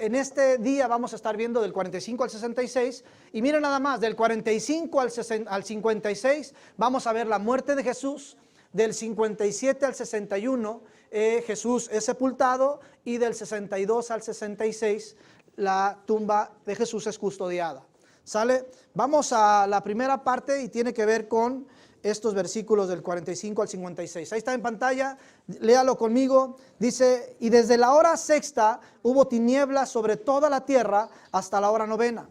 en este día vamos a estar viendo del 45 al 66. Y miren nada más, del 45 al 56 vamos a ver la muerte de Jesús. Del 57 al 61 Jesús es sepultado. Y del 62 al 66 la tumba de Jesús es custodiada. ¿Sale? Vamos a la primera parte y tiene que ver con estos versículos del 45 al 56. Ahí está en pantalla, léalo conmigo. Dice: y desde la hora sexta hubo tinieblas sobre toda la tierra hasta la hora novena.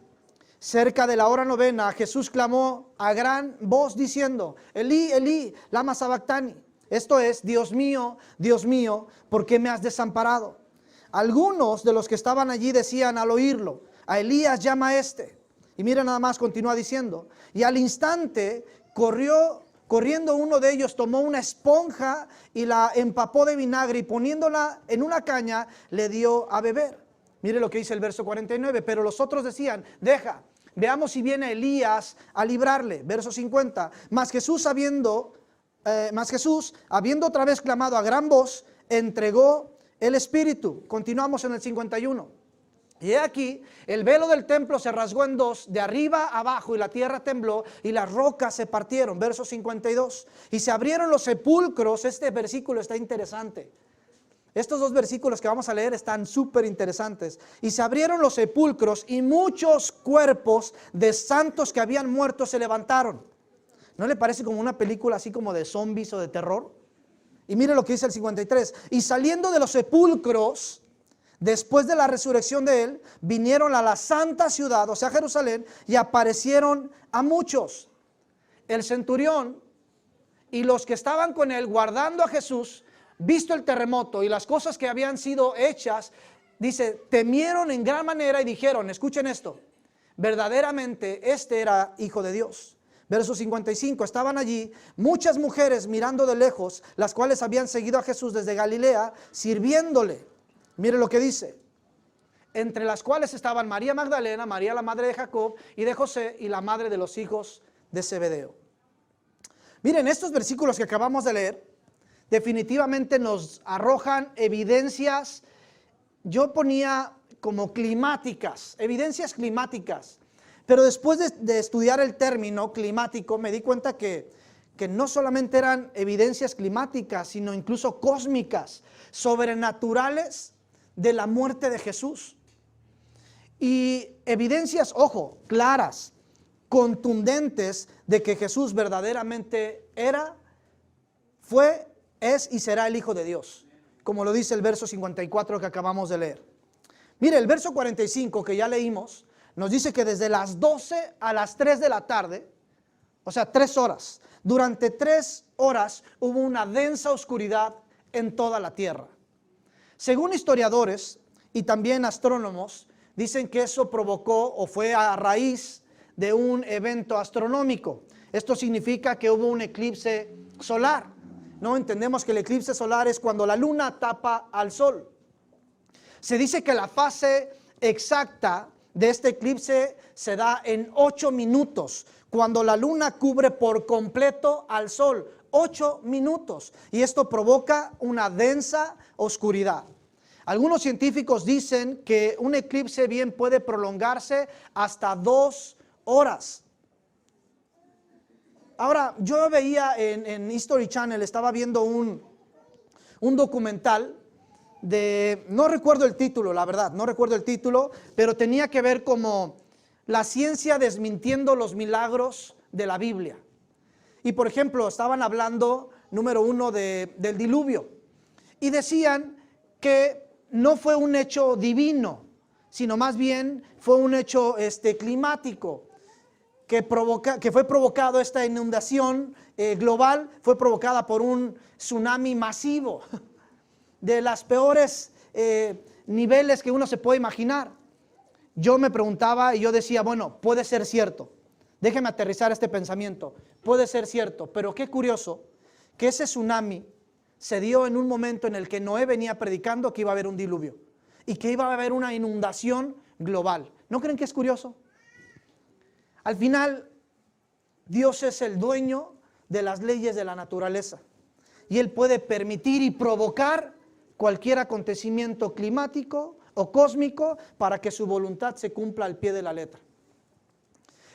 Cerca de la hora novena Jesús clamó a gran voz diciendo: Elí, Elí, lama sabactani. Esto es: Dios mío, ¿por qué me has desamparado? Algunos de los que estaban allí decían al oírlo: a Elías llama a este. Y mira nada más, continúa diciendo: y al instante corriendo uno de ellos, tomó una esponja y la empapó de vinagre, y poniéndola en una caña le dio a beber. Mire lo que dice el verso 49. Pero los otros decían: deja, veamos si viene Elías a librarle. Verso 50. Mas Jesús habiendo otra vez clamado a gran voz, entregó el Espíritu. Continuamos en el 51. Y he aquí, el velo del templo se rasgó en dos, de arriba a abajo, y la tierra tembló, y las rocas se partieron. Verso 52. Y se abrieron los sepulcros. Este versículo está interesante. Estos dos versículos que vamos a leer están súper interesantes. Y se abrieron los sepulcros, y muchos cuerpos de santos que habían muerto se levantaron. ¿No le parece como una película así como de zombies o de terror? Y mire lo que dice el 53. Y saliendo de los sepulcros, después de la resurrección de él, vinieron a la santa ciudad, o sea Jerusalén, y aparecieron a muchos. El centurión y los que estaban con él guardando a Jesús, visto el terremoto y las cosas que habían sido hechas, dice, temieron en gran manera y dijeron: escuchen esto, verdaderamente este era Hijo de Dios. Verso 55, estaban allí muchas mujeres mirando de lejos, las cuales habían seguido a Jesús desde Galilea, sirviéndole. Mire lo que dice: entre las cuales estaban María Magdalena, María la madre de Jacob y de José, y la madre de los hijos de Zebedeo. Miren, estos versículos que acabamos de leer definitivamente nos arrojan evidencias, yo ponía como climáticas, evidencias climáticas. Pero después de estudiar el término climático me di cuenta que no solamente eran evidencias climáticas, sino incluso cósmicas, sobrenaturales de la muerte de Jesús. Y evidencias, ojo, claras, contundentes de que Jesús verdaderamente era, fue, es y será el Hijo de Dios, como lo dice el verso 54 que acabamos de leer. Mire, el verso 45 que ya leímos nos dice que desde las 12 a las 3 de la tarde, o sea 3 horas, durante 3 horas hubo una densa oscuridad en toda la tierra. Según historiadores y también astrónomos, dicen que eso provocó o fue a raíz de un evento astronómico. Esto significa que hubo un eclipse solar. No entendemos que el eclipse solar es cuando la luna tapa al sol. Se dice que la fase exacta de este eclipse se da en 8 minutos, cuando la luna cubre por completo al sol. 8 minutos. Y esto provoca una densa oscuridad. Algunos científicos dicen que un eclipse bien puede prolongarse hasta 2 horas. Ahora, yo veía en History Channel, estaba viendo un documental de, no recuerdo el título, la verdad, no recuerdo el título, pero tenía que ver como la ciencia desmintiendo los milagros de la Biblia. Y por ejemplo, estaban hablando, número 1, del diluvio. Y decían que no fue un hecho divino, sino más bien fue un hecho climático, que fue provocado, esta inundación global, fue provocada por un tsunami masivo, de las peores niveles que uno se puede imaginar. Yo me preguntaba y yo decía, bueno, puede ser cierto. Déjeme aterrizar este pensamiento. Puede ser cierto, pero qué curioso que ese tsunami se dio en un momento en el que Noé venía predicando que iba a haber un diluvio y que iba a haber una inundación global. ¿No creen que es curioso? Al final, Dios es el dueño de las leyes de la naturaleza y Él puede permitir y provocar cualquier acontecimiento climático o cósmico para que su voluntad se cumpla al pie de la letra.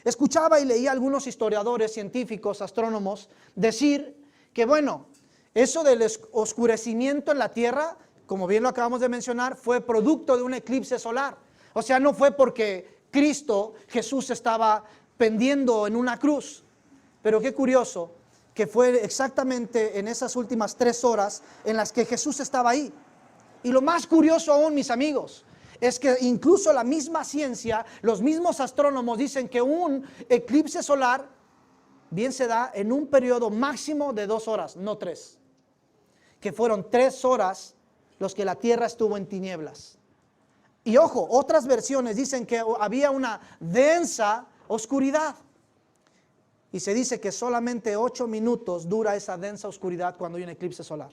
Escuchaba y leía a algunos historiadores, científicos, astrónomos decir que bueno, eso del oscurecimiento en la Tierra, como bien lo acabamos de mencionar, fue producto de un eclipse solar. O sea, no fue porque Cristo, Jesús, estaba pendiendo en una cruz. Pero qué curioso que fue exactamente en esas últimas 3 horas en las que Jesús estaba ahí. Y lo más curioso aún, mis amigos, es que incluso la misma ciencia, los mismos astrónomos dicen que un eclipse solar bien se da en un periodo máximo de 2 horas, no 3. Que fueron 3 horas los que la Tierra estuvo en tinieblas. Y ojo, otras versiones dicen que había una densa oscuridad. Y se dice que solamente 8 minutos dura esa densa oscuridad cuando hay un eclipse solar.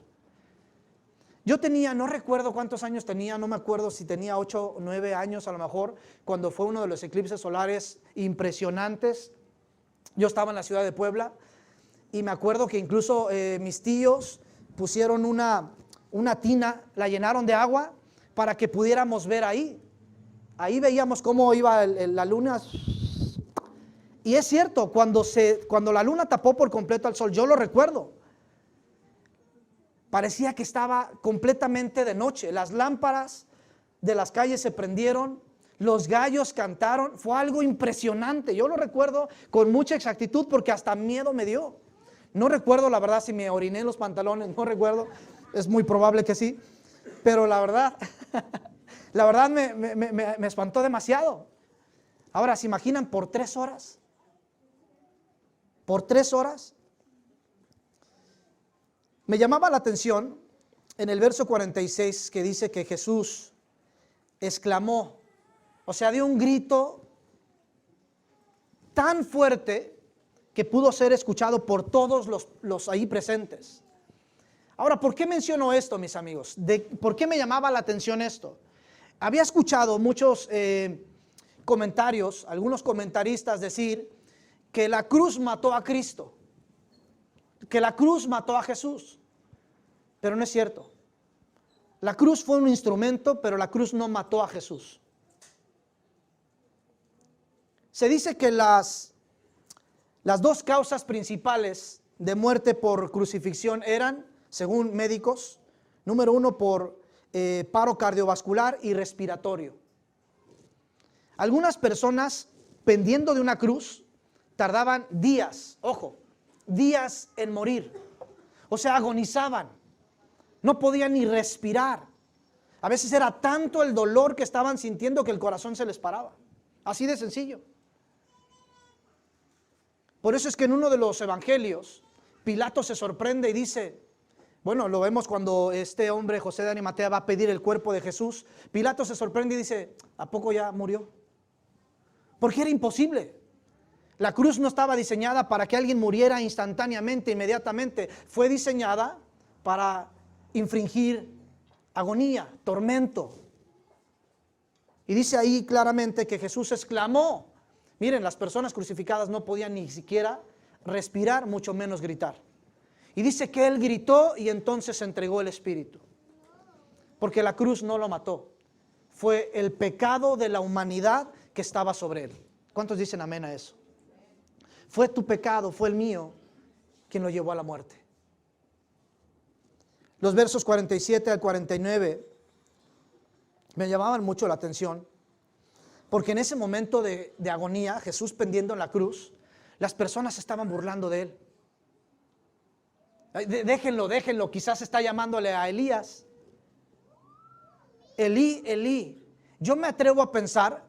Yo tenía, no recuerdo cuántos años tenía, no me acuerdo si tenía 8 o 9 años a lo mejor, cuando fue uno de los eclipses solares impresionantes. Yo estaba en la ciudad de Puebla y me acuerdo que incluso mis tíos pusieron una tina, la llenaron de agua para que pudiéramos ver ahí. Ahí veíamos cómo iba la luna. Y es cierto, cuando la luna tapó por completo al sol, yo lo recuerdo, parecía que estaba completamente de noche. Las lámparas de las calles se prendieron, los gallos cantaron, fue algo impresionante. Yo lo recuerdo con mucha exactitud porque hasta miedo me dio. No recuerdo la verdad si me oriné en los pantalones, no recuerdo, es muy probable que sí, pero la verdad me espantó demasiado. Ahora, ¿se imaginan por 3 horas? Por 3 horas. Me llamaba la atención en el verso 46 que dice que Jesús exclamó, o sea, dio un grito tan fuerte que pudo ser escuchado por todos los ahí presentes. Ahora, ¿por qué menciono esto, mis amigos? ¿Por qué me llamaba la atención esto? Había escuchado muchos comentarios, algunos comentaristas decir que la cruz mató a Cristo, que la cruz mató a Jesús, pero no es cierto. La cruz fue un instrumento, pero la cruz no mató a Jesús. Se dice que las 2 causas principales de muerte por crucifixión eran, según médicos, número 1 por paro cardiovascular y respiratorio. Algunas personas pendiendo de una cruz tardaban días, ojo, días en morir. O sea, agonizaban, no podían ni respirar. A veces era tanto el dolor que estaban sintiendo que el corazón se les paraba. Así de sencillo. Por eso es que en uno de los evangelios, Pilato se sorprende y dice, bueno, lo vemos cuando este hombre, José de Arimatea, va a pedir el cuerpo de Jesús. Pilato se sorprende y dice, ¿a poco ya murió? Porque era imposible. La cruz no estaba diseñada para que alguien muriera instantáneamente, inmediatamente. Fue diseñada para infringir agonía, tormento. Y dice ahí claramente que Jesús exclamó. Miren, las personas crucificadas no podían ni siquiera respirar, mucho menos gritar. Y dice que él gritó y entonces entregó el espíritu. Porque la cruz no lo mató. Fue el pecado de la humanidad que estaba sobre él. ¿Cuántos dicen amén a eso? Fue tu pecado, fue el mío, quien lo llevó a la muerte. Los versos 47 al 49 me llamaban mucho la atención, porque en ese momento de agonía, Jesús pendiendo en la cruz, las personas estaban burlando de él. Déjenlo, quizás está llamándole a Elías. Elí, Elí. Yo me atrevo a pensar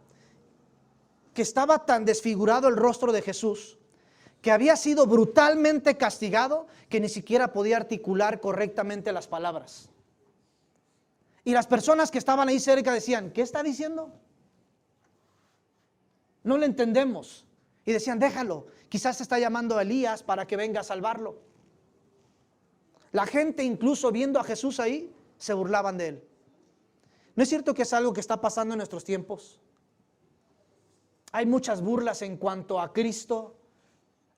que estaba tan desfigurado el rostro de Jesús, que había sido brutalmente castigado, que ni siquiera podía articular correctamente las palabras. Y las personas que estaban ahí cerca decían, ¿qué está diciendo? No le entendemos. Y decían, déjalo, quizás está llamando a Elías para que venga a salvarlo. La gente, incluso viendo a Jesús ahí, se burlaban de él. ¿No es cierto que es algo que está pasando en nuestros tiempos? Hay muchas burlas en cuanto a Cristo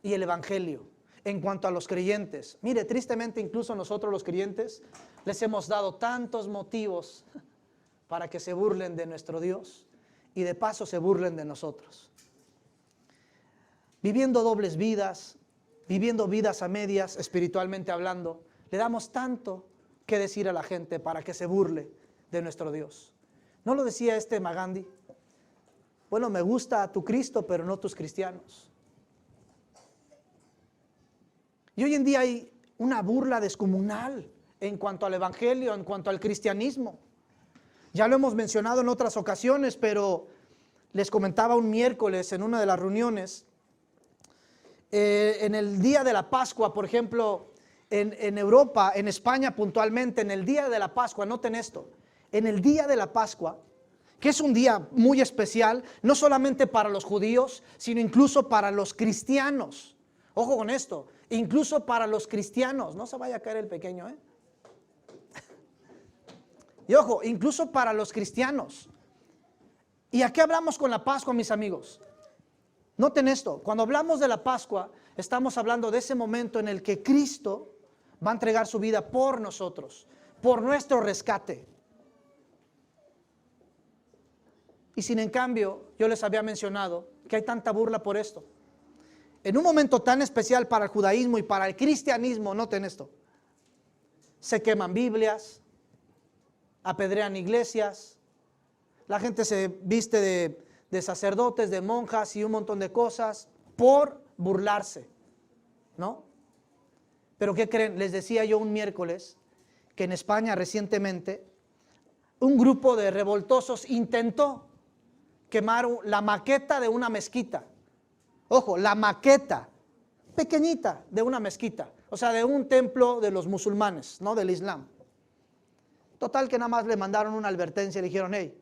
y el Evangelio, en cuanto a los creyentes. Mire, tristemente incluso nosotros los creyentes les hemos dado tantos motivos para que se burlen de nuestro Dios y de paso se burlen de nosotros. Viviendo dobles vidas, viviendo vidas a medias, espiritualmente hablando, le damos tanto que decir a la gente para que se burle de nuestro Dios. ¿No lo decía Magandhi? Bueno, me gusta tu Cristo, pero no tus cristianos. Y hoy en día hay una burla descomunal en cuanto al evangelio, en cuanto al cristianismo. Ya lo hemos mencionado en otras ocasiones, pero les comentaba un miércoles en una de las reuniones, en el día de la Pascua, por ejemplo, en Europa, en España puntualmente, en el día de la Pascua, noten esto, en el día de la Pascua, que es un día muy especial, no solamente para los judíos, sino incluso para los cristianos. Ojo con esto, incluso para los cristianos, no se vaya a caer el pequeño, ¿eh? Y ojo, incluso para los cristianos. ¿Y a qué hablamos con la Pascua, mis amigos? Noten esto, cuando hablamos de la Pascua, estamos hablando de ese momento en el que Cristo va a entregar su vida por nosotros, por nuestro rescate. Y sin en cambio, yo les había mencionado que hay tanta burla por esto. En un momento tan especial para el judaísmo y para el cristianismo, noten esto, se queman Biblias, apedrean iglesias, la gente se viste de sacerdotes, de monjas y un montón de cosas por burlarse, ¿no? Pero ¿qué creen? Les decía yo un miércoles que en España recientemente un grupo de revoltosos intentó quemar la maqueta de una mezquita. Ojo, la maqueta pequeñita de una mezquita, o sea, de un templo de los musulmanes, ¿no? Del Islam. Total que nada más le mandaron una advertencia y le dijeron, hey,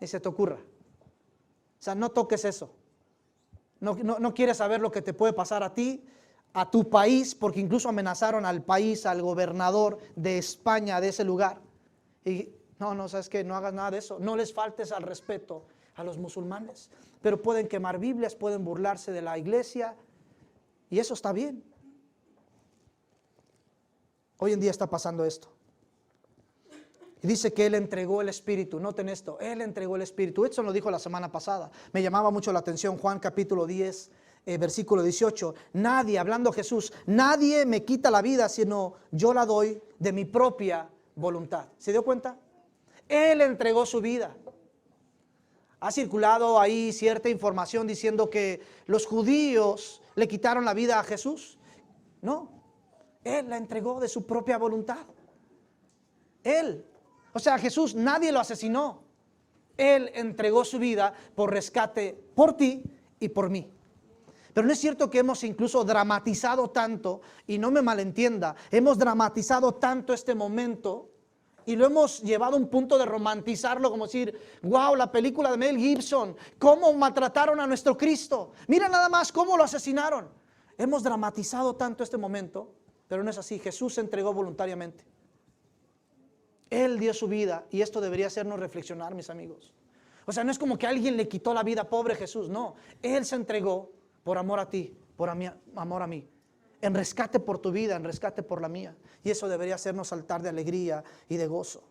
ni se te ocurra. O sea, no toques eso. No quieres saber lo que te puede pasar a ti, a tu país, porque incluso amenazaron al país, al gobernador de España, de ese lugar. Y no, sabes que no hagas nada de eso. No les faltes al respeto a los musulmanes. Pero pueden quemar Biblias, pueden burlarse de la iglesia, y eso está bien. Hoy en día está pasando esto. Y dice que Él entregó el Espíritu. Noten esto, Él entregó el Espíritu. Edson lo dijo la semana pasada. Me llamaba mucho la atención Juan capítulo 10, versículo 18. Nadie, hablando Jesús, nadie me quita la vida, sino yo la doy de mi propia voluntad. ¿Se dio cuenta? Él entregó su vida. Ha circulado ahí cierta información diciendo que los judíos le quitaron la vida a Jesús. No, Él la entregó de su propia voluntad. Él. O sea, Jesús nadie lo asesinó. Él entregó su vida por rescate por ti y por mí. Pero no es cierto que hemos incluso dramatizado tanto, y no me malentienda, hemos dramatizado tanto este momento y lo hemos llevado a un punto de romantizarlo, como decir, wow, la película de Mel Gibson, cómo maltrataron a nuestro Cristo. Mira nada más cómo lo asesinaron. Hemos dramatizado tanto este momento, pero no es así. Jesús se entregó voluntariamente. Él dio su vida, y esto debería hacernos reflexionar, mis amigos. O sea, no es como que alguien le quitó la vida, pobre Jesús, no. Él se entregó por amor a ti, por amor a mí, en rescate por tu vida, en rescate por la mía. Y eso debería hacernos saltar de alegría y de gozo.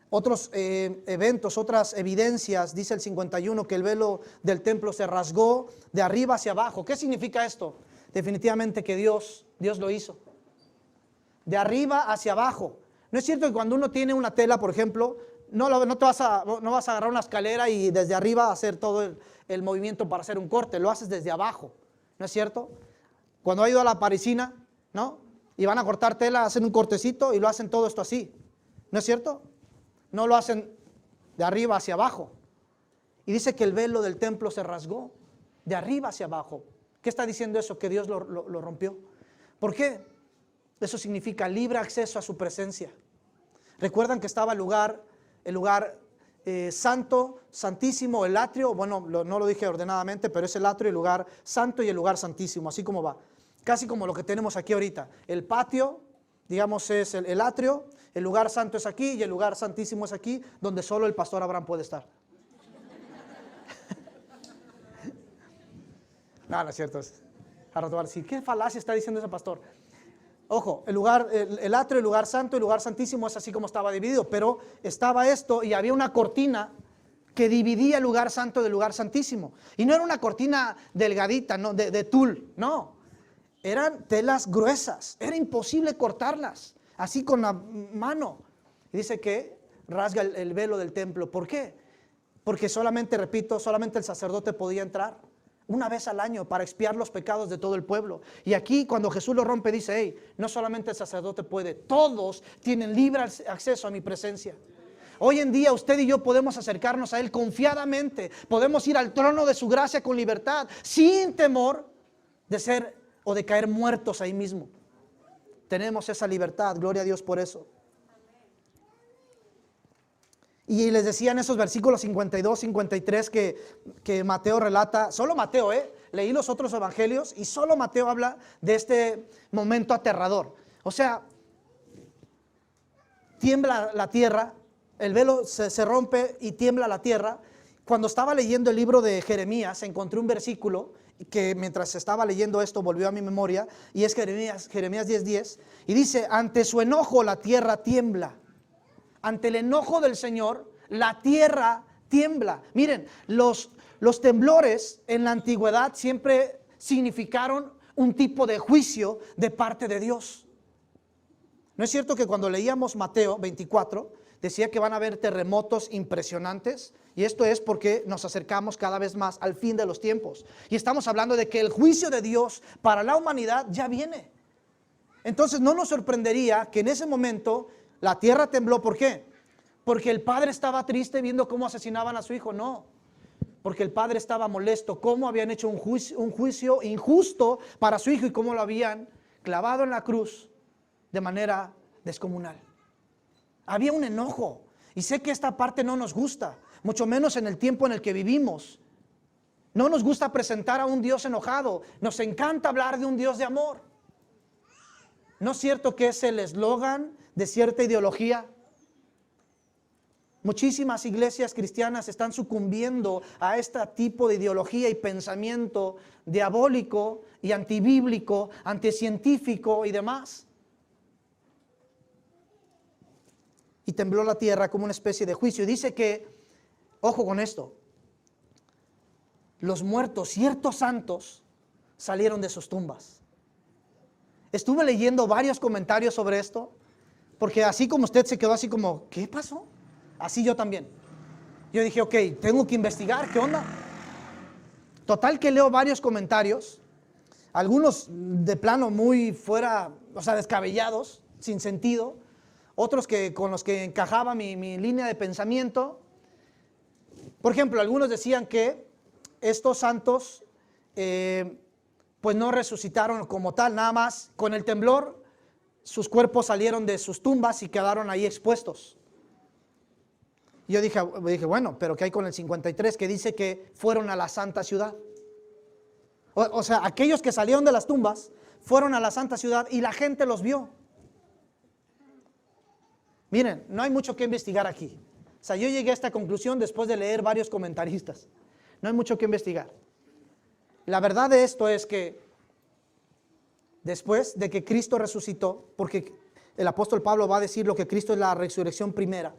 Otros eventos, otras evidencias, dice el 51, que el velo del templo se rasgó de arriba hacia abajo. ¿Qué significa esto? Definitivamente que Dios lo hizo. De arriba hacia abajo. No es cierto que cuando uno tiene una tela, por ejemplo, no vas a agarrar una escalera y desde arriba hacer todo el movimiento para hacer un corte, lo haces desde abajo, ¿no es cierto? Cuando ha ido a la parisina, ¿no? Y van a cortar tela, hacen un cortecito y lo hacen todo esto así, ¿no es cierto? No lo hacen de arriba hacia abajo. Y dice que el velo del templo se rasgó de arriba hacia abajo. ¿Qué está diciendo eso? Que Dios lo rompió. ¿Por qué? Eso significa libre acceso a su presencia. Recuerdan que estaba el lugar santo, santísimo, el atrio, bueno, no lo dije ordenadamente, pero es el atrio, el lugar santo y el lugar santísimo, así como va. Casi como lo que tenemos aquí ahorita. El patio, digamos, es el atrio, el lugar santo es aquí y el lugar santísimo es aquí, donde solo el pastor Abraham puede estar. No es cierto. A rato van a decir, ¿qué falacia está diciendo ese pastor? Ojo, el atrio, el lugar santo, el lugar santísimo es así como estaba dividido, pero estaba esto y había una cortina que dividía el lugar santo del lugar santísimo. Y no era una cortina delgadita, no, de tul, no. Eran telas gruesas, era imposible cortarlas, así con la mano. Y dice que rasga el velo del templo. ¿Por qué? Porque solamente, repito, solamente el sacerdote podía entrar una vez al año para expiar los pecados de todo el pueblo. Y aquí cuando Jesús lo rompe dice, hey, no solamente el sacerdote puede, todos tienen libre acceso a mi presencia. Hoy en día usted y yo podemos acercarnos a Él confiadamente, podemos ir al trono de su gracia con libertad, sin temor de ser o de caer muertos ahí mismo. Tenemos esa libertad, gloria a Dios por eso. Y les decía en esos versículos 52, 53 que Mateo relata, solo Mateo, leí los otros evangelios y solo Mateo habla de este momento aterrador. O sea, tiembla la tierra, el velo se rompe y tiembla la tierra. Cuando estaba leyendo el libro de Jeremías, encontré un versículo que mientras estaba leyendo esto volvió a mi memoria, y es Jeremías 10:10, y dice, ante su enojo la tierra tiembla. Ante el enojo del Señor, la tierra tiembla. Miren, los temblores en la antigüedad siempre significaron un tipo de juicio de parte de Dios. ¿No es cierto que cuando leíamos Mateo 24, decía que van a haber terremotos impresionantes? Y esto es porque nos acercamos cada vez más al fin de los tiempos. Y estamos hablando de que el juicio de Dios para la humanidad ya viene. Entonces no nos sorprendería que en ese momento la tierra tembló. ¿Por qué? Porque el padre estaba triste viendo cómo asesinaban a su hijo. No, porque el padre estaba molesto. Cómo habían hecho un juicio injusto para su hijo y cómo lo habían clavado en la cruz de manera descomunal. Había un enojo. Y sé que esta parte no nos gusta, mucho menos en el tiempo en el que vivimos. No nos gusta presentar a un Dios enojado. Nos encanta hablar de un Dios de amor. ¿No es cierto que es el eslogan de cierta ideología? Muchísimas iglesias cristianas están sucumbiendo a este tipo de ideología y pensamiento diabólico y antibíblico, anticientífico y demás. Y tembló la tierra como una especie de juicio. Y dice que, ojo con esto, los muertos, ciertos santos, salieron de sus tumbas. Estuve leyendo varios comentarios sobre esto, porque así como usted se quedó así como, ¿qué pasó? Así yo también. Yo dije, ok, tengo que investigar, ¿qué onda? Total que leo varios comentarios, algunos de plano muy fuera, o sea, descabellados, sin sentido, otros con los que encajaba mi línea de pensamiento. Por ejemplo, algunos decían que estos santos pues no resucitaron como tal, nada más con el temblor sus cuerpos salieron de sus tumbas y quedaron ahí expuestos. Y yo dije, bueno, pero ¿qué hay con el 53 que dice que fueron a la santa ciudad? O sea, aquellos que salieron de las tumbas fueron a la santa ciudad y la gente los vio. Miren, no hay mucho que investigar aquí. O sea, yo llegué a esta conclusión después de leer varios comentaristas. No hay mucho que investigar. La verdad de esto es que después de que Cristo resucitó, porque el apóstol Pablo va a decir lo que Cristo es la resurrección primera.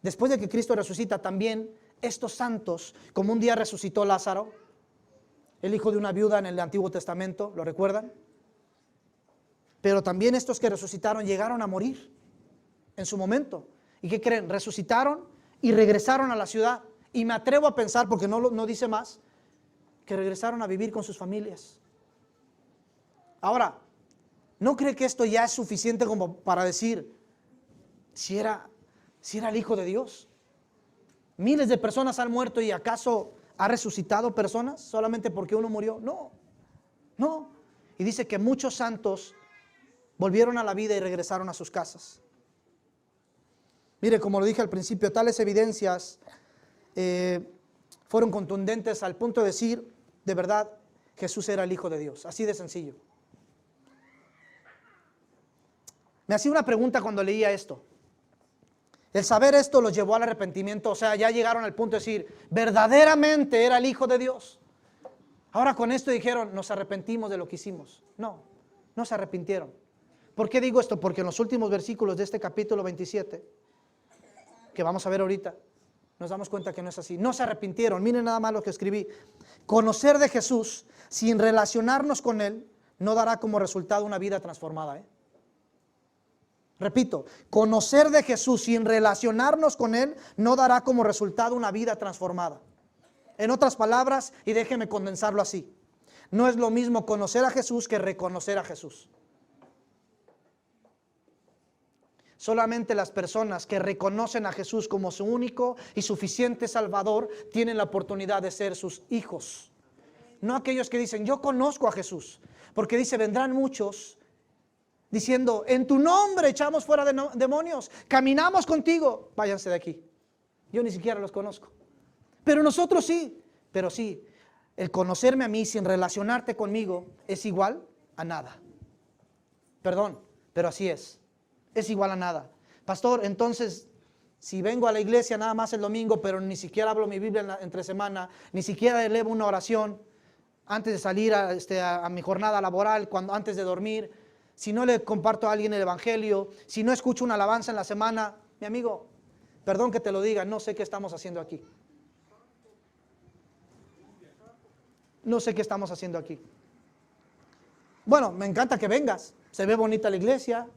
Después de que Cristo resucita, también estos santos, como un día resucitó Lázaro, el hijo de una viuda en el Antiguo Testamento, ¿lo recuerdan? Pero también estos que resucitaron llegaron a morir en su momento. ¿Y qué creen? Resucitaron y regresaron a la ciudad. Y me atrevo a pensar, porque no dice más, que regresaron a vivir con sus familias. Ahora, ¿no cree que esto ya es suficiente como para decir si era el Hijo de Dios? Miles de personas han muerto y ¿acaso ha resucitado personas solamente porque uno murió? No. Y dice que muchos santos volvieron a la vida y regresaron a sus casas. Mire, como lo dije al principio, tales evidencias fueron contundentes al punto de decir, de verdad, Jesús era el Hijo de Dios. Así de sencillo. Me hacía una pregunta cuando leía esto. El saber esto los llevó al arrepentimiento, o sea, ya llegaron al punto de decir, verdaderamente era el Hijo de Dios. Ahora con esto dijeron, nos arrepentimos de lo que hicimos. No, No se arrepintieron. ¿Por qué digo esto? Porque en los últimos versículos de este capítulo 27, que vamos a ver ahorita, nos damos cuenta que no es así. No se arrepintieron. Miren nada más lo que escribí. Conocer de Jesús sin relacionarnos con Él no dará como resultado una vida transformada. Repito, conocer de Jesús sin relacionarnos con Él no dará como resultado una vida transformada. En otras palabras, y déjenme condensarlo así, no es lo mismo conocer a Jesús que reconocer a Jesús. Solamente las personas que reconocen a Jesús como su único y suficiente Salvador tienen la oportunidad de ser sus hijos. No aquellos que dicen, yo conozco a Jesús. Porque dice, vendrán muchos diciendo, en tu nombre echamos fuera demonios, caminamos contigo, váyanse de aquí. Yo ni siquiera los conozco. Pero nosotros sí. Pero sí, el conocerme a mí sin relacionarte conmigo es igual a nada. Perdón, pero así es. Es igual a nada. Pastor, entonces, si vengo a la iglesia nada más el domingo, pero ni siquiera hablo mi Biblia entre semana, ni siquiera elevo una oración antes de salir a mi jornada laboral, antes de dormir, si no le comparto a alguien el evangelio, si no escucho una alabanza en la semana, mi amigo, perdón que te lo diga, no sé qué estamos haciendo aquí. No sé qué estamos haciendo aquí. Bueno, me encanta que vengas, se ve bonita la iglesia,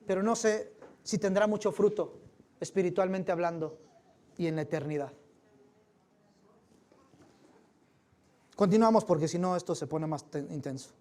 pero no sé si tendrá mucho fruto espiritualmente hablando y en la eternidad. Continuamos porque si no esto se pone más intenso.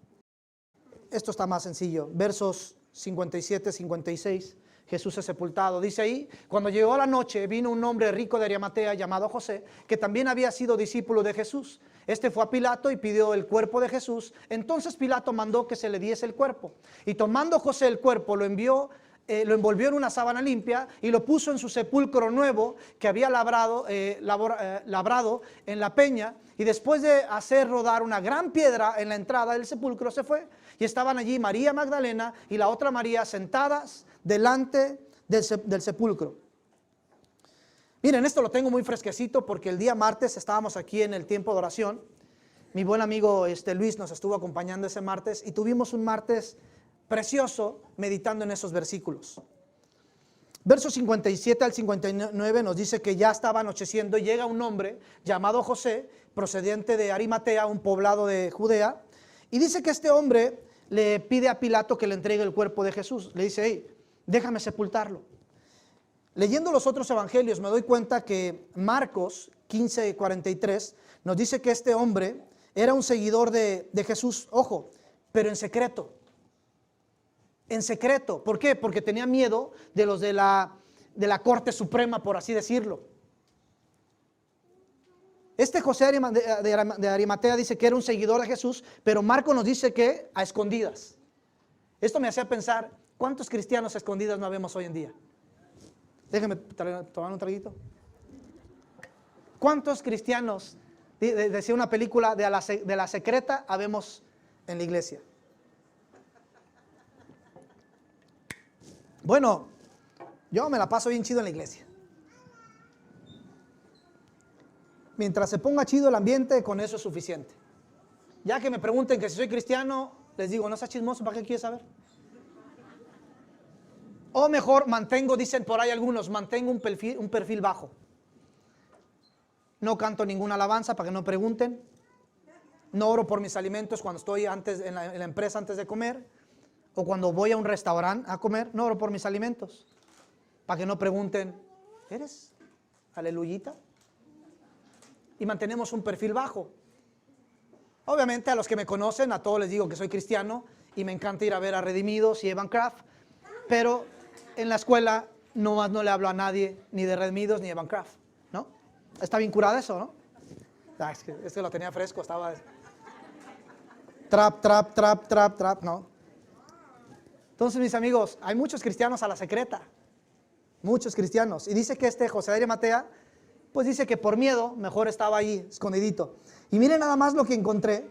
Esto está más sencillo. Versos 57, 56. Jesús es sepultado. Dice ahí, cuando llegó la noche, vino un hombre rico de Arimatea llamado José, que también había sido discípulo de Jesús. Este fue a Pilato y pidió el cuerpo de Jesús. Entonces Pilato mandó que se le diese el cuerpo. Y tomando José el cuerpo, lo envolvió en una sábana limpia y lo puso en su sepulcro nuevo que había labrado en la peña. Y después de hacer rodar una gran piedra en la entrada del sepulcro, se fue. Y estaban allí María Magdalena y la otra María sentadas delante del sepulcro. Miren, esto lo tengo muy fresquecito porque el día martes estábamos aquí en el tiempo de oración. Mi buen amigo Luis nos estuvo acompañando ese martes y tuvimos un martes precioso meditando en esos versículos. Versos 57 al 59 nos dice que ya estaba anocheciendo y llega un hombre llamado José, procedente de Arimatea, un poblado de Judea, y dice que este hombre le pide a Pilato que le entregue el cuerpo de Jesús. Le dice, hey, déjame sepultarlo. Leyendo los otros evangelios me doy cuenta que Marcos 15:43 nos dice que este hombre era un seguidor de Jesús, ojo, pero en secreto. En secreto. ¿Por qué? Porque tenía miedo de los de la Corte Suprema, por así decirlo. Este José de Arimatea dice que era un seguidor de Jesús, pero Marcos nos dice que a escondidas. Esto me hacía pensar, ¿cuántos cristianos a escondidas no vemos hoy en día? Déjenme tomar un traguito. ¿Cuántos cristianos, decía una película, de la secreta habemos en la iglesia? Bueno, yo me la paso bien chido en la iglesia. Mientras se ponga chido el ambiente, con eso es suficiente. Ya que me pregunten que si soy cristiano, les digo, no seas chismoso, ¿para qué quieres saber? O mejor, dicen por ahí algunos, mantengo un perfil bajo. No canto ninguna alabanza para que no pregunten. No oro por mis alimentos cuando estoy en la empresa antes de comer. O cuando voy a un restaurante a comer, no oro por mis alimentos. Para que no pregunten, ¿eres aleluyita? Y mantenemos un perfil bajo. Obviamente a los que me conocen, a todos les digo que soy cristiano y me encanta ir a ver a Redimidos y Evan Craft, pero en la escuela no le hablo a nadie ni de Redimidos ni de Evan Craft, ¿no? Está bien curado eso, ¿no? Es que lo tenía fresco, estaba trap, ¿no? Entonces, mis amigos, hay muchos cristianos a la secreta, muchos cristianos, y dice que este José de Arimatea, pues dice que por miedo mejor estaba ahí escondidito. Y miren nada más lo que encontré.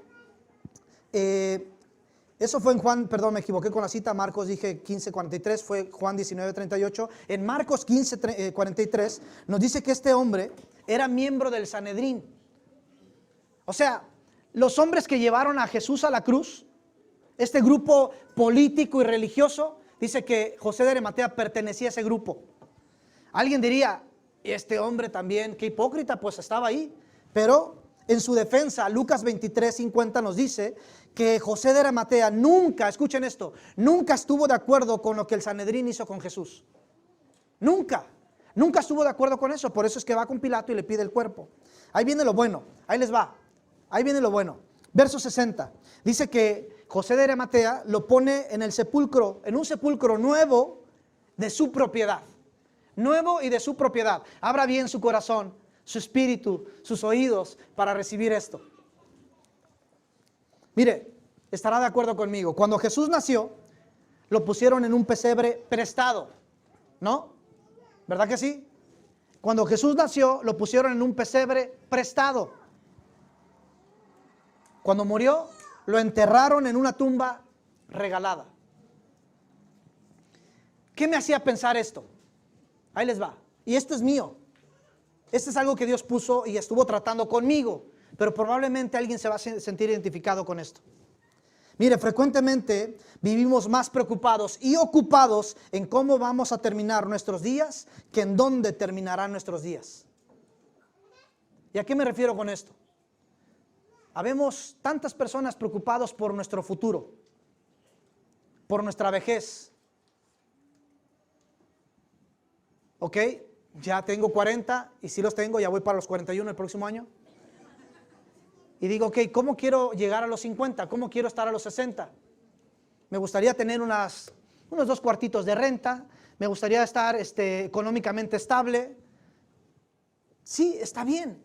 Eso fue en Juan, perdón, me equivoqué con la cita, Marcos dije 15:43, fue Juan 19:38. En Marcos 15:43 nos dice que este hombre era miembro del Sanedrín. O sea, los hombres que llevaron a Jesús a la cruz, este grupo político y religioso, dice que José de Arimatea pertenecía a ese grupo. Alguien diría, este hombre también, qué hipócrita, pues estaba ahí. Pero en su defensa, Lucas 23:50 nos dice que José de Arimatea nunca, escuchen esto, nunca estuvo de acuerdo con lo que el Sanedrín hizo con Jesús. Nunca estuvo de acuerdo con eso. Por eso es que va con Pilato y le pide el cuerpo. Ahí viene lo bueno, ahí les va. Ahí viene lo bueno. Verso 60. Dice que José de Arimatea lo pone en el sepulcro, en un sepulcro nuevo de su propiedad. Nuevo y de su propiedad. Abra bien su corazón, su espíritu, sus oídos para recibir esto. Mire, estará de acuerdo conmigo. Cuando Jesús nació, lo pusieron en un pesebre prestado, ¿no? ¿Verdad que sí? Cuando Jesús nació, lo pusieron en un pesebre prestado. Cuando murió, lo enterraron en una tumba regalada. ¿Qué me hacía pensar esto? Ahí les va. Y esto es mío. Esto es algo que Dios puso y estuvo tratando conmigo. Pero probablemente alguien se va a sentir identificado con esto. Mire, frecuentemente vivimos más preocupados y ocupados en cómo vamos a terminar nuestros días que en dónde terminarán nuestros días. ¿Y a qué me refiero con esto? Habemos tantas personas preocupados por nuestro futuro, por nuestra vejez. Ok, ya tengo 40 y si los tengo, ya voy para los 41 el próximo año. Y digo, ok, ¿cómo quiero llegar a los 50? ¿Cómo quiero estar a los 60? Me gustaría tener unos 2 cuartitos de renta, me gustaría estar económicamente estable. Sí, está bien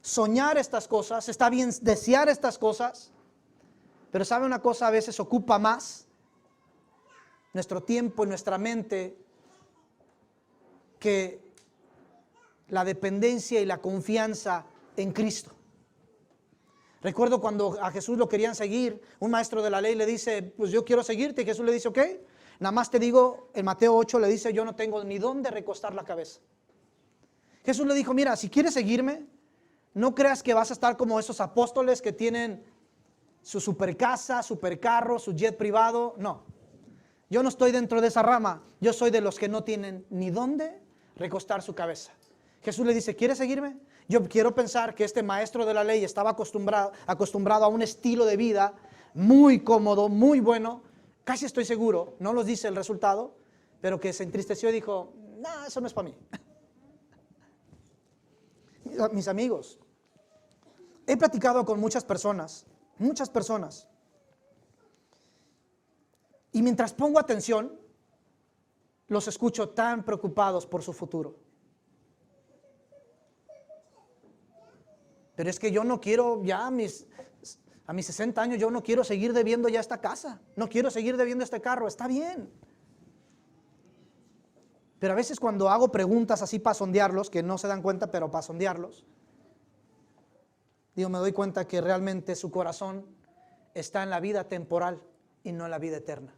soñar estas cosas, está bien desear estas cosas, pero ¿sabe una cosa? A veces ocupa más nuestro tiempo y nuestra mente que la dependencia y la confianza en Cristo. Recuerdo cuando a Jesús lo querían seguir, un maestro de la ley le dice, pues yo quiero seguirte, y Jesús le dice, ok, nada más te digo, en Mateo 8 le dice, yo no tengo ni dónde recostar la cabeza. Jesús le dijo, mira, si quieres seguirme, no creas que vas a estar como esos apóstoles que tienen su super casa, super carro, su jet privado. No, yo no estoy dentro de esa rama, yo soy de los que no tienen ni dónde recostar su cabeza. Jesús le dice, ¿quieres seguirme? Yo quiero pensar que este maestro de la ley estaba acostumbrado a un estilo de vida muy cómodo, muy bueno, casi estoy seguro, no nos dice el resultado, pero que se entristeció y dijo, no, eso no es para mí. Mis amigos, he platicado con muchas personas, y mientras pongo atención, los escucho tan preocupados por su futuro. Pero es que yo no quiero ya a mis 60 años, yo no quiero seguir debiendo ya esta casa, no quiero seguir debiendo este carro, está bien. Pero a veces cuando hago preguntas así para sondearlos, que no se dan cuenta, pero para sondearlos, me doy cuenta que realmente su corazón está en la vida temporal y no en la vida eterna.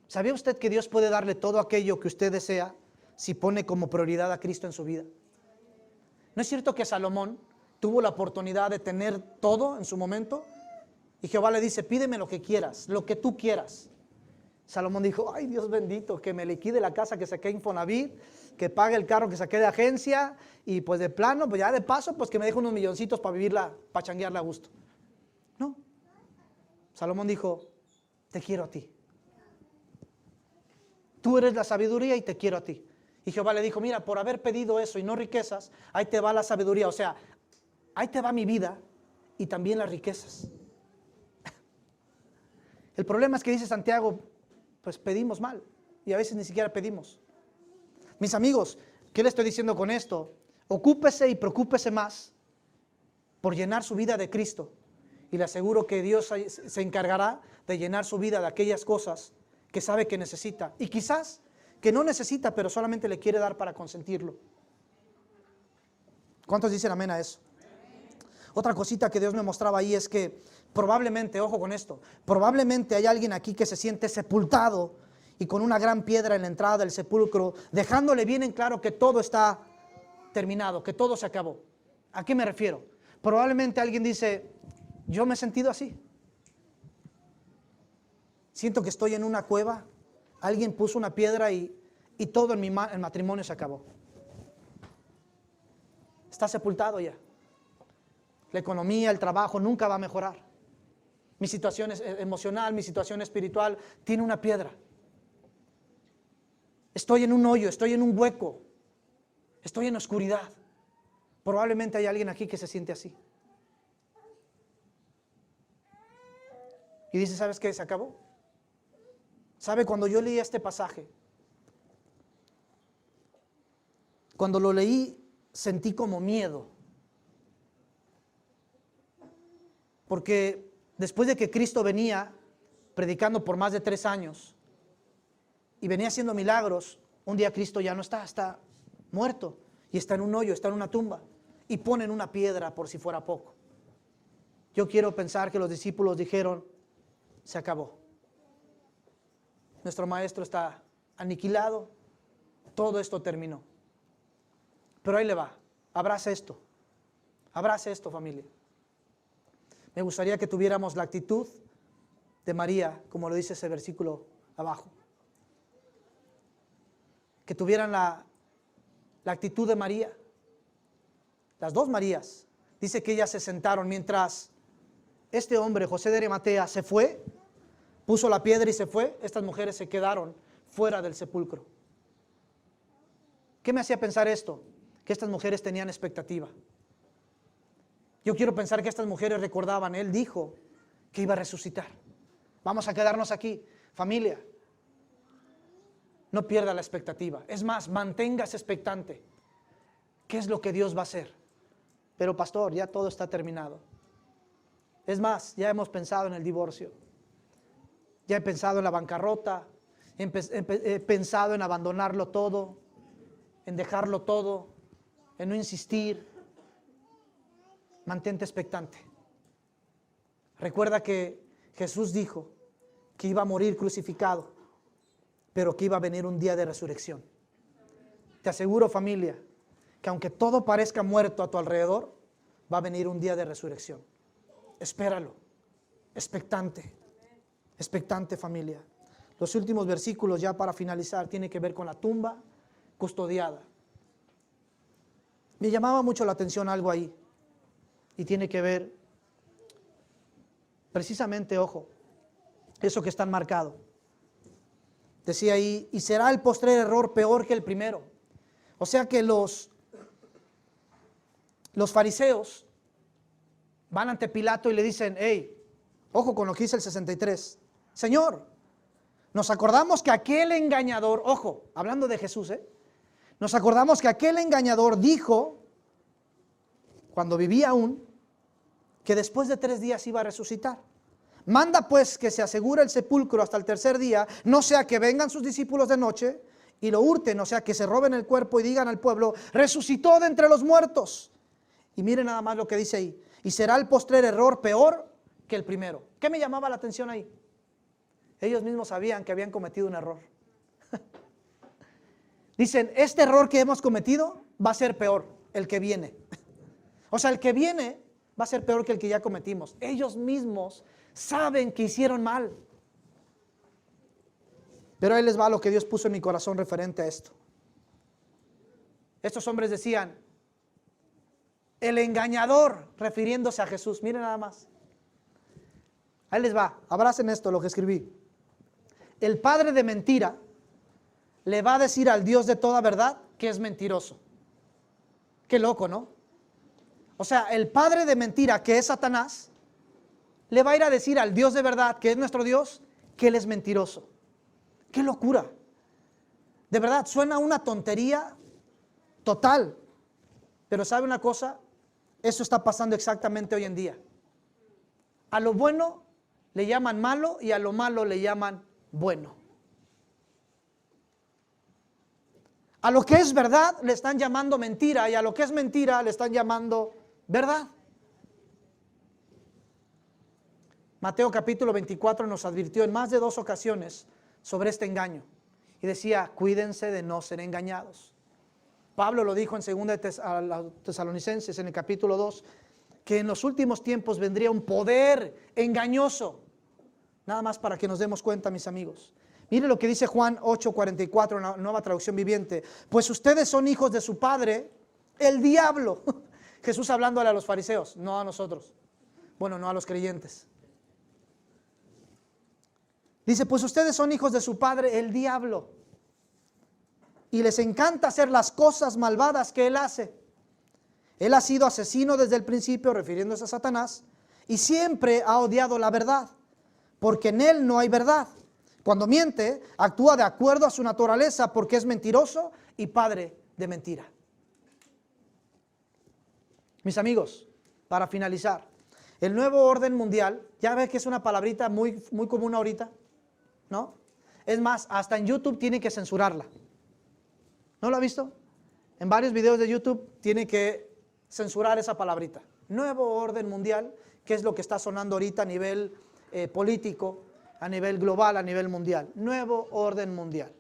¿Sabía usted que Dios puede darle todo aquello que usted desea si pone como prioridad a Cristo en su vida? ¿No es cierto que Salomón tuvo la oportunidad de tener todo en su momento? Y Jehová le dice, pídeme lo que quieras, lo que tú quieras. Salomón dijo, ay Dios bendito, que me liquide la casa que saqué Infonavit, que pague el carro que saqué de agencia, y pues de plano, pues ya de paso, pues que me deje unos milloncitos para vivirla, para changuearla a gusto. No. Salomón dijo, te quiero a ti. Tú eres la sabiduría y te quiero a ti. Y Jehová le dijo, mira, por haber pedido eso y no riquezas, ahí te va la sabiduría, o sea, ahí te va mi vida y también las riquezas. El problema es que dice Santiago, pues pedimos mal y a veces ni siquiera pedimos. Mis amigos, ¿qué le estoy diciendo con esto? Ocúpese y preocúpese más por llenar su vida de Cristo y le aseguro que Dios se encargará de llenar su vida de aquellas cosas que sabe que necesita y quizás que no necesita, pero solamente le quiere dar para consentirlo. ¿Cuántos dicen amén a eso? Otra cosita que Dios me mostraba ahí es que probablemente, ojo con esto, probablemente hay alguien aquí que se siente sepultado y con una gran piedra en la entrada del sepulcro, dejándole bien en claro que todo está terminado, que todo se acabó. ¿A qué me refiero? Probablemente alguien dice, Yo me he sentido así. Siento que estoy en una cueva, alguien puso una piedra y todo en el matrimonio se acabó. Está sepultado ya. La economía, el trabajo nunca va a mejorar. Mi situación emocional, mi situación espiritual tiene una piedra. Estoy en un hoyo, estoy en un hueco, estoy en oscuridad. Probablemente hay alguien aquí que se siente así. Y dice, ¿sabes qué? Se acabó. ¿Sabe? Cuando yo leí este pasaje, cuando lo leí, sentí como miedo. Porque después de que Cristo venía predicando por más de 3 años y venía haciendo milagros, un día Cristo ya no está muerto y está en un hoyo, está en una tumba y ponen una piedra por si fuera poco. Yo quiero pensar que los discípulos dijeron, se acabó. Nuestro maestro está aniquilado, todo esto terminó. Pero ahí le va, abrace esto familia. Me gustaría que tuviéramos la actitud de María, como lo dice ese versículo abajo. Que tuvieran la actitud de María. Las dos Marías. Dice que ellas se sentaron mientras este hombre, José de Arimatea, se fue, puso la piedra y se fue. Estas mujeres se quedaron fuera del sepulcro. ¿Qué me hacía pensar esto? Que estas mujeres tenían expectativa. Yo quiero pensar que estas mujeres recordaban, Él dijo que iba a resucitar. Vamos a quedarnos aquí, familia. No pierda la expectativa. Es más, manténgase expectante. ¿Qué es lo que Dios va a hacer? Pero pastor, ya todo está terminado. Es más, ya hemos pensado en el divorcio. Ya he pensado en la bancarrota. He pensado en abandonarlo todo, en dejarlo todo, en no insistir. Mantente expectante. Recuerda que Jesús dijo que iba a morir crucificado, pero que iba a venir un día de resurrección. Te aseguro, familia, que aunque todo parezca muerto a tu alrededor, va a venir un día de resurrección. Espéralo, expectante, expectante familia. Los últimos versículos ya para finalizar tienen que ver con la tumba custodiada. Me llamaba mucho la atención algo ahí. Y tiene que ver, precisamente, ojo, eso que está marcado. Decía ahí, y será el postrer error peor que el primero. O sea que los fariseos van ante Pilato y le dicen, hey, ojo con lo que dice el 63. Señor, nos acordamos que aquel engañador, ojo, hablando de Jesús, nos acordamos que aquel engañador dijo, cuando vivía aún, que después de 3 días iba a resucitar. Manda pues que se asegure el sepulcro hasta el 3er día, no sea que vengan sus discípulos de noche y lo hurten, o sea que se roben el cuerpo y digan al pueblo, resucitó de entre los muertos. Y miren nada más lo que dice ahí, y será el postrer error peor que el primero. ¿Qué me llamaba la atención ahí? Ellos mismos sabían que habían cometido un error. Dicen, este error que hemos cometido va a ser peor, el que viene. O sea, el que viene va a ser peor que el que ya cometimos. Ellos mismos saben que hicieron mal. Pero ahí les va lo que Dios puso en mi corazón referente a esto. Estos hombres decían, el engañador, refiriéndose a Jesús. Miren nada más. Ahí les va, abracen esto, lo que escribí. El padre de mentira le va a decir al Dios de toda verdad que es mentiroso. Qué loco, ¿no? O sea, el padre de mentira, que es Satanás, le va a ir a decir al Dios de verdad, que es nuestro Dios, que Él es mentiroso. ¡Qué locura! De verdad, suena una tontería total. Pero ¿sabe una cosa? Eso está pasando exactamente hoy en día. A lo bueno le llaman malo y a lo malo le llaman bueno. A lo que es verdad le están llamando mentira y a lo que es mentira le están llamando verdad. Mateo capítulo 24 nos advirtió en más de 2 ocasiones sobre este engaño y decía, cuídense de no ser engañados. Pablo lo dijo en 2 Tesalonicenses en el capítulo 2, que en los últimos tiempos vendría un poder engañoso. Nada más para que nos demos cuenta, mis amigos. Mire lo que dice Juan 8:44 en la Nueva Traducción Viviente. Pues ustedes son hijos de su padre, el diablo. Jesús hablándole a los fariseos, no a nosotros. Bueno, no a los creyentes. Dice, pues ustedes son hijos de su padre, el diablo. Y les encanta hacer las cosas malvadas que él hace. Él ha sido asesino desde el principio, refiriéndose a Satanás, y siempre ha odiado la verdad, porque en él no hay verdad. Cuando miente, actúa de acuerdo a su naturaleza, porque es mentiroso y padre de mentira. Mis amigos, para finalizar, el nuevo orden mundial, ya ves que es una palabrita muy común ahorita, ¿no? Es más, hasta en YouTube tiene que censurarla. ¿No lo ha visto? En varios videos de YouTube tiene que censurar esa palabrita. Nuevo orden mundial, que es lo que está sonando ahorita a nivel político, a nivel global, a nivel mundial. Nuevo orden mundial.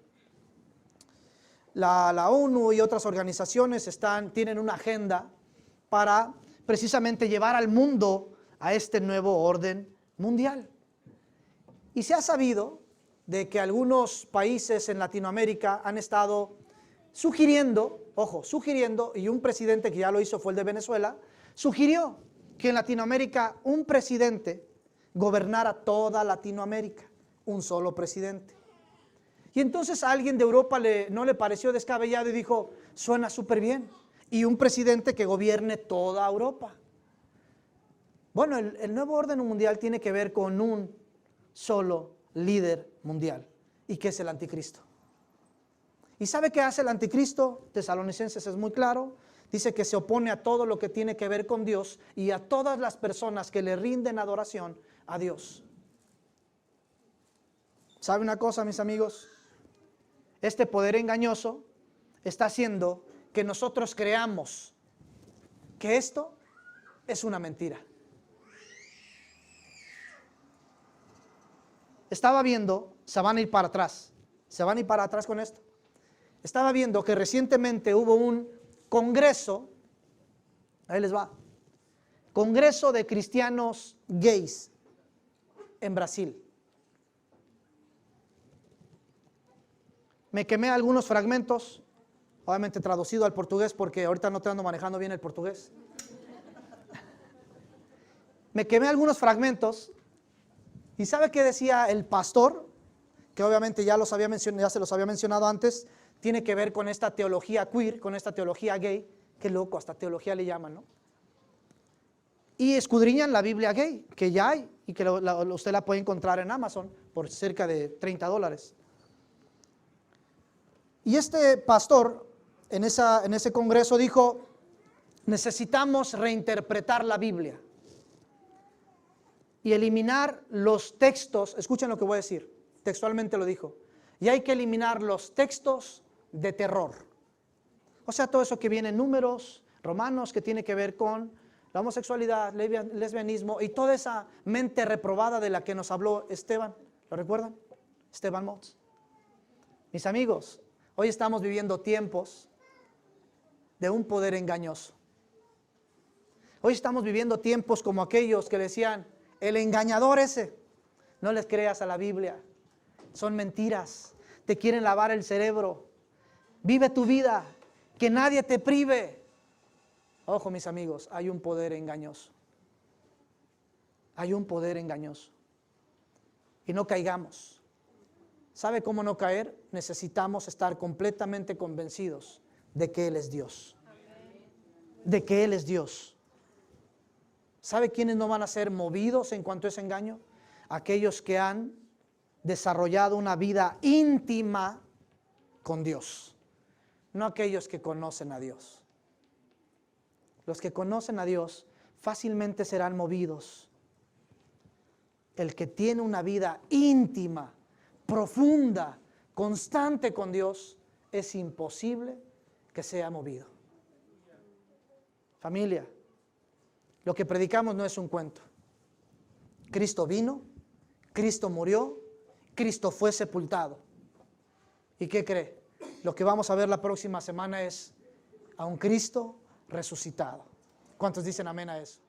La ONU y otras organizaciones tienen una agenda para precisamente llevar al mundo a este nuevo orden mundial. Y se ha sabido de que algunos países en Latinoamérica han estado sugiriendo, y un presidente que ya lo hizo fue el de Venezuela, sugirió que en Latinoamérica un presidente gobernara toda Latinoamérica, un solo presidente. Y entonces a alguien de Europa no le pareció descabellado y dijo, suena súper bien, y un presidente que gobierne toda Europa. Bueno, el nuevo orden mundial tiene que ver con un solo líder mundial, y que es el anticristo. ¿Y sabe qué hace el anticristo? Tesalonicenses es muy claro, dice que se opone a todo lo que tiene que ver con Dios y a todas las personas que le rinden adoración a Dios. ¿Sabe una cosa, mis amigos? Este poder engañoso está haciendo que nosotros creamos que esto es una mentira. Estaba viendo, se van a ir para atrás con esto. Estaba viendo que recientemente hubo un congreso, ahí les va, congreso de cristianos gays en Brasil. Me quemé algunos fragmentos, obviamente traducido al portugués porque ahorita no te ando manejando bien el portugués. Me quemé algunos fragmentos y ¿sabe qué decía el pastor? Que obviamente ya se los había mencionado antes. Tiene que ver con esta teología queer, con esta teología gay. Qué loco, hasta teología le llaman, ¿no? Y escudriñan la Biblia gay, que ya hay, y que usted la puede encontrar en Amazon por cerca de $30. Y este pastor, en ese congreso dijo, necesitamos reinterpretar la Biblia y eliminar los textos, escuchen lo que voy a decir, textualmente lo dijo, y hay que eliminar los textos de terror. O sea, todo eso que viene en Números, Romanos, que tiene que ver con la homosexualidad, lesbianismo y toda esa mente reprobada de la que nos habló Esteban. ¿Lo recuerdan? Esteban Motz. Mis amigos, hoy estamos viviendo tiempos de un poder engañoso. Hoy estamos viviendo tiempos como aquellos que decían, el engañador ese, no les creas a la Biblia, son mentiras, te quieren lavar el cerebro, vive tu vida, que nadie te prive. Ojo, mis amigos, hay un poder engañoso. Hay un poder engañoso. Y no caigamos. ¿Sabe cómo no caer? Necesitamos estar completamente convencidos de que Él es Dios. De que Él es Dios. ¿Sabe quiénes no van a ser movidos en cuanto a ese engaño? Aquellos que han desarrollado una vida íntima con Dios. No aquellos que conocen a Dios. Los que conocen a Dios fácilmente serán movidos. El que tiene una vida íntima, profunda, constante con Dios, es imposible que sea movido. Familia, lo que predicamos no es un cuento. Cristo vino, Cristo murió, Cristo fue sepultado. ¿Y qué cree? Lo que vamos a ver la próxima semana es a un Cristo resucitado. ¿Cuántos dicen amén a eso?